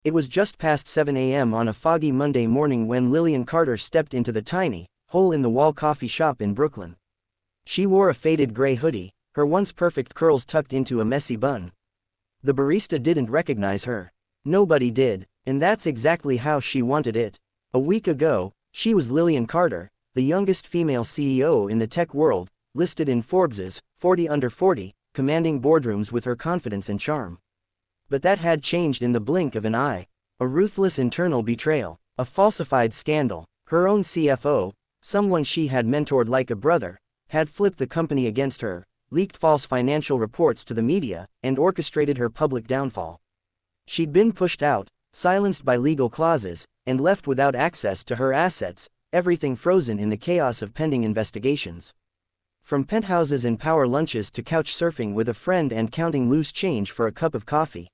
It was just past 7 a.m. on a foggy Monday morning when Lillian Carter stepped into the tiny, hole-in-the-wall coffee shop in Brooklyn. She wore a faded gray hoodie, her once perfect curls tucked into a messy bun. The barista didn't recognize her. Nobody did, and that's exactly how she wanted it. A week ago, she was Lillian Carter, the youngest female CEO in the tech world, listed in Forbes's 40 Under 40, commanding boardrooms with her confidence and charm. But that had changed in the blink of an eye. A ruthless internal betrayal, a falsified scandal. Her own CFO, someone she had mentored like a brother, had flipped the company against her, leaked false financial reports to the media, and orchestrated her public downfall. She'd been pushed out, silenced by legal clauses, and left without access to her assets, everything frozen in the chaos of pending investigations. From penthouses and power lunches to couch surfing with a friend and counting loose change for a cup of coffee.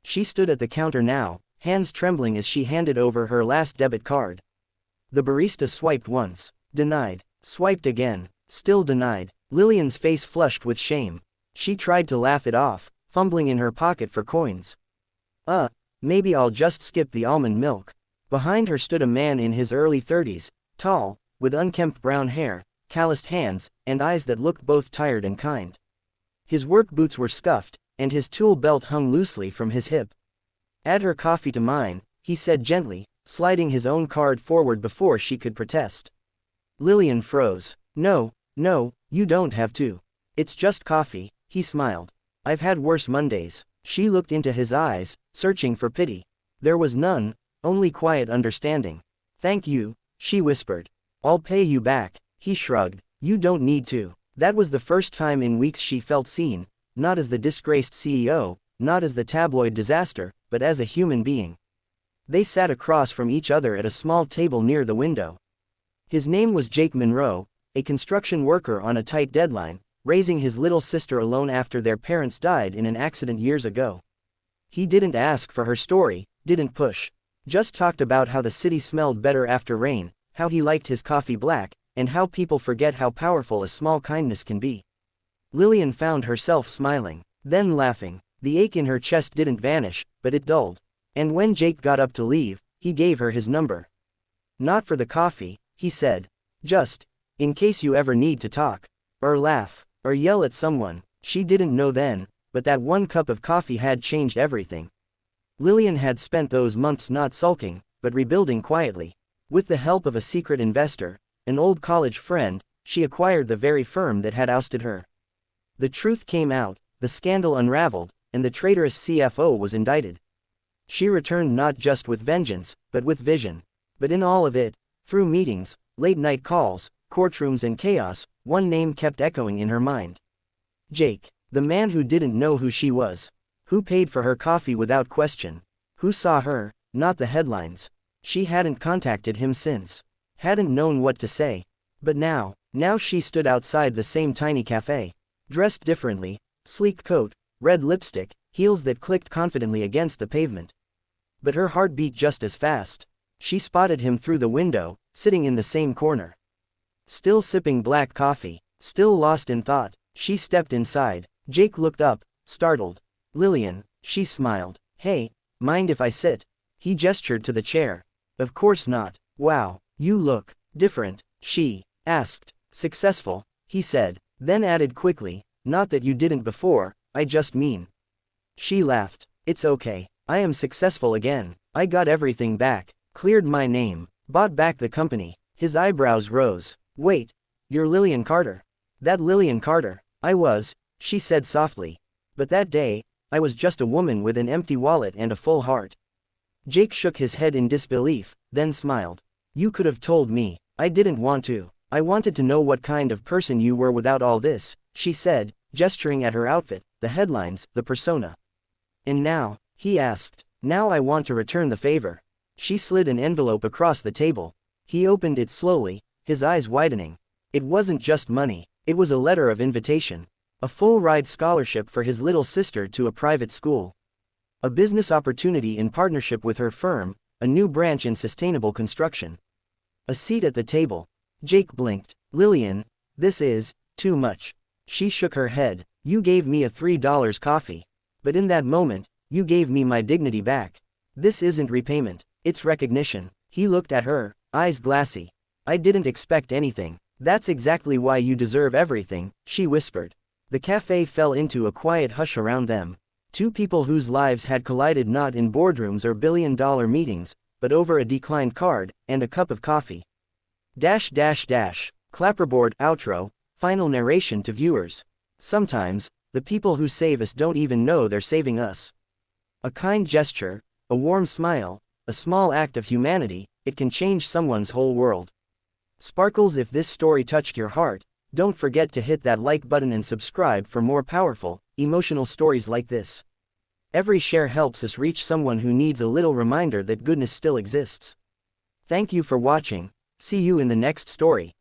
She stood at the counter now, hands trembling as she handed over her last debit card. The barista swiped once, denied, swiped again, still denied. Lillian's face flushed with shame. She tried to laugh it off, fumbling in her pocket for coins. Maybe I'll just skip the almond milk. Behind her stood a man in his early 30s, tall, with unkempt brown hair, calloused hands, and eyes that looked both tired and kind. His work boots were scuffed, and his tool belt hung loosely from his hip. "Add her coffee to mine," he said gently, sliding his own card forward before she could protest. Lillian froze. No, you don't have to. It's just coffee," he smiled. "I've had worse Mondays." She looked into his eyes, searching for pity. There was none, only quiet understanding. "Thank you," she whispered. "I'll pay you back," he shrugged. "You don't need to." That was the first time in weeks she felt seen, not as the disgraced CEO, not as the tabloid disaster, but as a human being. They sat across from each other at a small table near the window. His name was Jake Monroe, a construction worker on a tight deadline, raising his little sister alone after their parents died in an accident years ago. He didn't ask for her story, didn't push. Just talked about how the city smelled better after rain, how he liked his coffee black, and how people forget how powerful a small kindness can be. Lillian found herself smiling, then laughing. The ache in her chest didn't vanish, but it dulled. And when Jake got up to leave, he gave her his number. "Not for the coffee," he said. "Just in case you ever need to talk, or laugh, or yell at someone." She didn't know then, but that one cup of coffee had changed everything. Lillian had spent those months not sulking, but rebuilding quietly. With the help of a secret investor, an old college friend, she acquired the very firm that had ousted her. The truth came out, the scandal unraveled, and the traitorous CFO was indicted. She returned not just with vengeance, but with vision. But in all of it, through meetings, late-night calls, courtrooms and chaos, one name kept echoing in her mind. Jake, the man who didn't know who she was. Who paid for her coffee without question. Who saw her, not the headlines. She hadn't contacted him since. Hadn't known what to say. But now she stood outside the same tiny cafe. Dressed differently, sleek coat, red lipstick, heels that clicked confidently against the pavement. But her heart beat just as fast. She spotted him through the window, sitting in the same corner. Still sipping black coffee, still lost in thought. She stepped inside. Jake looked up, startled. "Lillian," she smiled. "Hey, mind if I sit?" He gestured to the chair. "Of course not." "Wow, you look different," she asked. "Successful," he said, then added quickly, "Not that you didn't before, I just mean." She laughed. "It's okay. I am successful again. I got everything back, cleared my name, bought back the company." His eyebrows rose. "Wait, you're Lillian Carter." "That Lillian Carter, I was," she said softly. "But that day, I was just a woman with an empty wallet and a full heart." Jake shook his head in disbelief, then smiled. "You could have told me. I didn't want to. I wanted to know what kind of person you were without all this," she said, gesturing at her outfit, the headlines, the persona. "And now," he asked, "now I want to return the favor." She slid an envelope across the table. He opened it slowly, his eyes widening. It wasn't just money, it was a letter of invitation. A full-ride scholarship for his little sister to a private school. A business opportunity in partnership with her firm, a new branch in sustainable construction. A seat at the table. Jake blinked. "Lillian, this is too much." She shook her head. "You gave me a $3 coffee. But in that moment, you gave me my dignity back." This isn't repayment, it's recognition. He looked at her, eyes glassy. I didn't expect anything. That's exactly why you deserve everything, she whispered. The cafe fell into a quiet hush around them. Two people whose lives had collided not in boardrooms or billion-dollar meetings, but over a declined card, and a cup of coffee. Clapperboard, outro, final narration to viewers. Sometimes, the people who save us don't even know they're saving us. A kind gesture, a warm smile, a small act of humanity, it can change someone's whole world. Sparkles, if this story touched your heart, don't forget to hit that like button and subscribe for more powerful, emotional stories like this. Every share helps us reach someone who needs a little reminder that goodness still exists. Thank you for watching. See you in the next story.